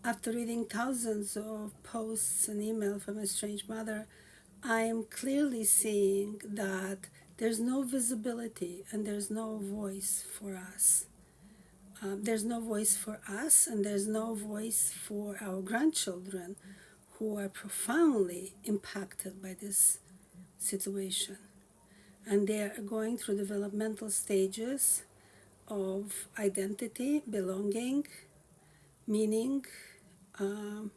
after reading thousands of posts and emails from estranged mother, I am clearly seeing that there's no visibility and there's no voice for us. There's no voice for us, and there's no voice for our grandchildren who are profoundly impacted by this situation. And they are going through developmental stages of identity, belonging, meaning, and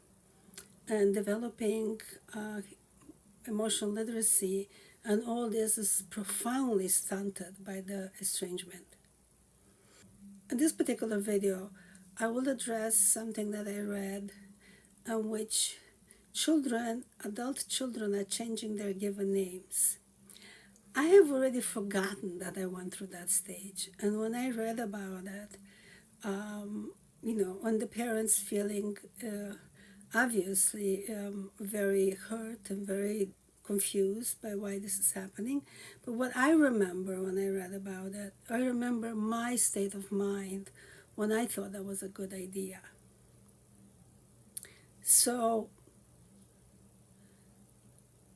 developing emotional literacy, and all this is profoundly stunted by the estrangement. In this particular video, I will address something that I read in which children, adult children, are changing their given names. I have already forgotten that I went through that stage. And when I read about it, when the parents feeling obviously very hurt and very confused by why this is happening. But what I remember when I read about it, I remember my state of mind when I thought that was a good idea. So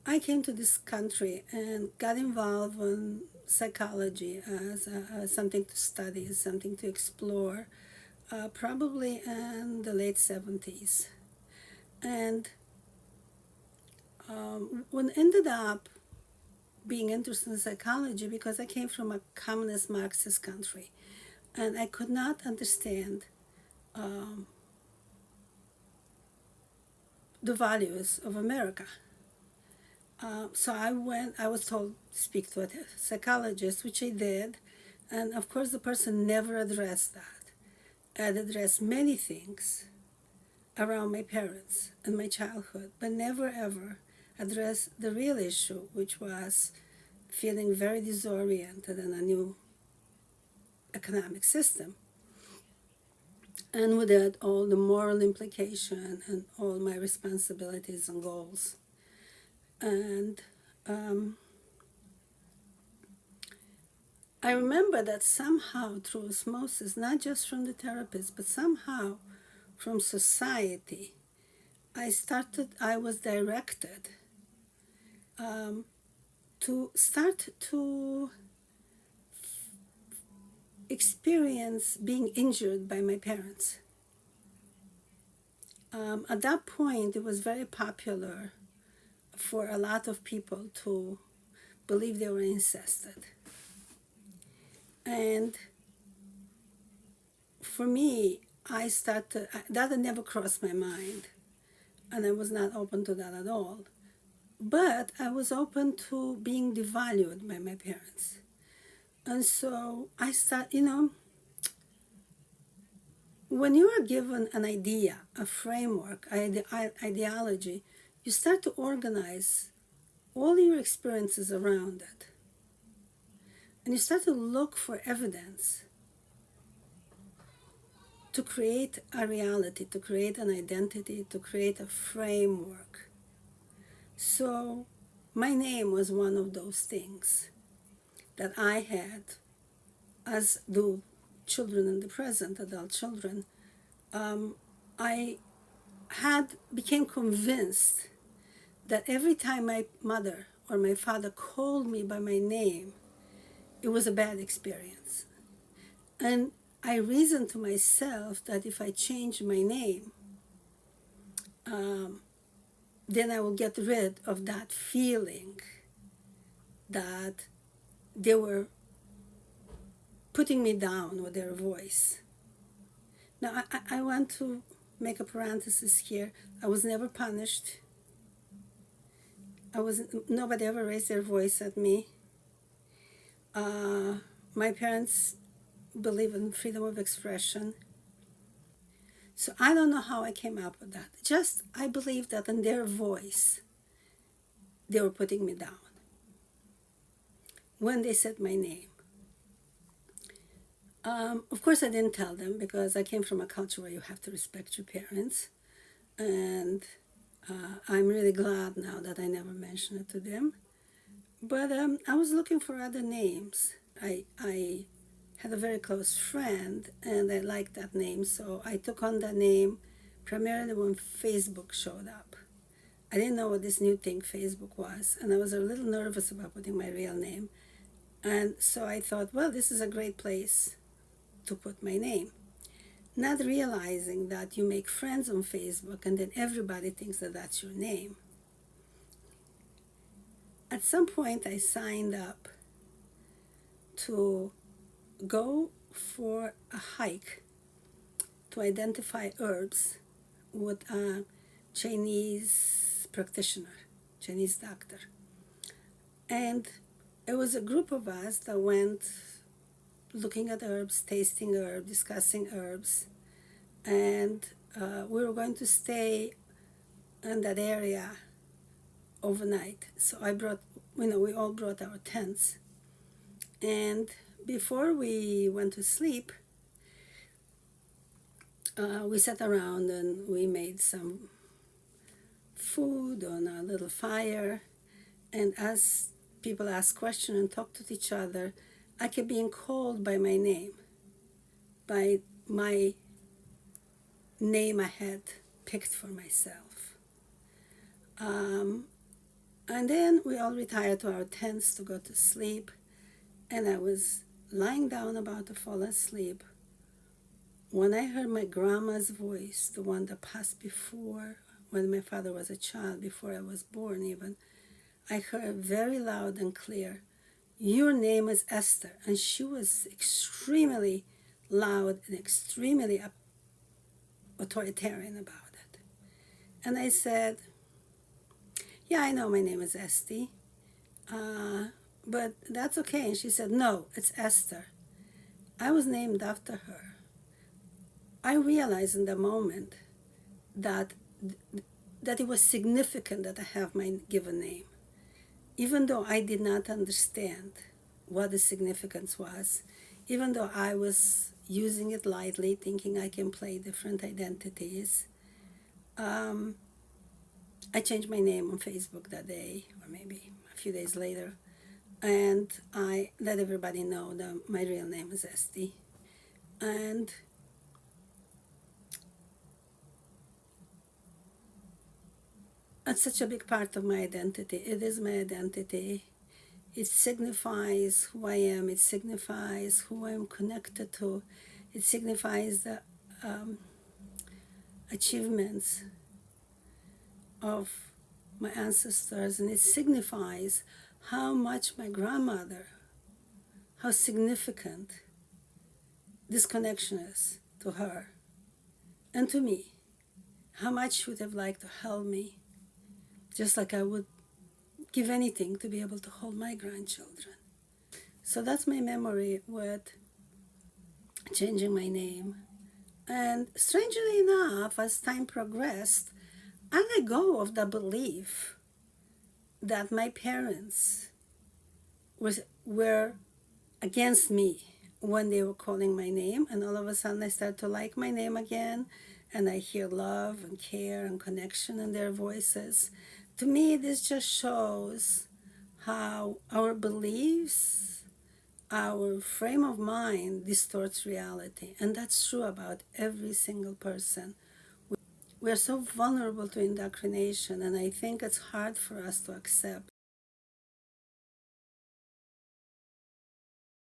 I came to this country and got involved in psychology as something to study, as something to explore, probably in the late 70s. And when ended up being interested in psychology because I came from a communist Marxist country, and I could not understand the values of America. So I was told to speak to a psychologist, which I did, and of course the person never addressed that. I'd addressed many things around my parents and my childhood, but never ever addressed the real issue, which was feeling very disoriented in a new economic system. And with it, all the moral implication and all my responsibilities and goals. And I remember that somehow through osmosis, not just from the therapist, but somehow from society, I was directed to start to experience being injured by my parents. At that point, it was very popular for a lot of people to believe they were incested. And for me, that had never crossed my mind, and I was not open to that at all. But I was open to being devalued by my parents. And so I when you are given an idea, a framework, ideology, you start to organize all your experiences around it. And you start to look for evidence to create a reality, to create an identity, to create a framework. So my name was one of those things that I had, as do children in the present, adult children. I became convinced that every time my mother or my father called me by my name, it was a bad experience. And I reasoned to myself that if I change my name, then I will get rid of that feeling that they were putting me down with their voice. Now, I want to make a parenthesis here. I was never punished. Nobody ever raised their voice at me. My parents believe in freedom of expression. So I don't know how I came up with that. Just, I believe that in their voice, they were putting me down when they said my name. Of course, I didn't tell them because I came from a culture where you have to respect your parents. And I'm really glad now that I never mentioned it to them. But I was looking for other names. I had a very close friend, and I liked that name, so I took on that name primarily when Facebook showed up. I didn't know what this new thing Facebook was, and I was a little nervous about putting my real name. And so I thought, well, this is a great place to put my name. Not realizing that you make friends on Facebook and then everybody thinks that that's your name. At some point, I signed up to go for a hike to identify herbs with a Chinese practitioner, Chinese doctor. And it was a group of us that went looking at herbs, tasting herbs, discussing herbs, and we were going to stay in that area overnight. So I brought, we all brought our tents. And before we went to sleep, we sat around and we made some food on a little fire. And as people asked questions and talked with each other, I kept being called by my name, by my name I had picked for myself. And then we all retired to our tents to go to sleep. And I was lying down about to fall asleep when I heard my grandma's voice, the one that passed before, when my father was a child, before I was born even. I heard very loud and clear, "Your name is Esther." And she was extremely loud and extremely authoritarian about it. And I said, "Yeah, I know my name is Esty, but that's okay." And she said, "No, it's Esther. I was named after her." I realized in the moment that it was significant that I have my given name. Even though I did not understand what the significance was, even though I was using it lightly, thinking I can play different identities, I changed my name on Facebook that day, or maybe a few days later, and I let everybody know that my real name is Esty. And it's such a big part of my identity. It is my identity. It signifies who I am. It signifies who I'm connected to. It signifies the achievements of my ancestors, and it signifies how much my grandmother, how significant this connection is to her and to me, how much she would have liked to help me, just like I would give anything to be able to hold my grandchildren. So that's my memory with changing my name. And strangely enough, as time progressed, I let go of the belief that my parents were against me when they were calling my name, and all of a sudden I started to like my name again, and I hear love and care and connection in their voices. To me, this just shows how our beliefs, our frame of mind distorts reality, and that's true about every single person. We are so vulnerable to indoctrination, and I think it's hard for us to accept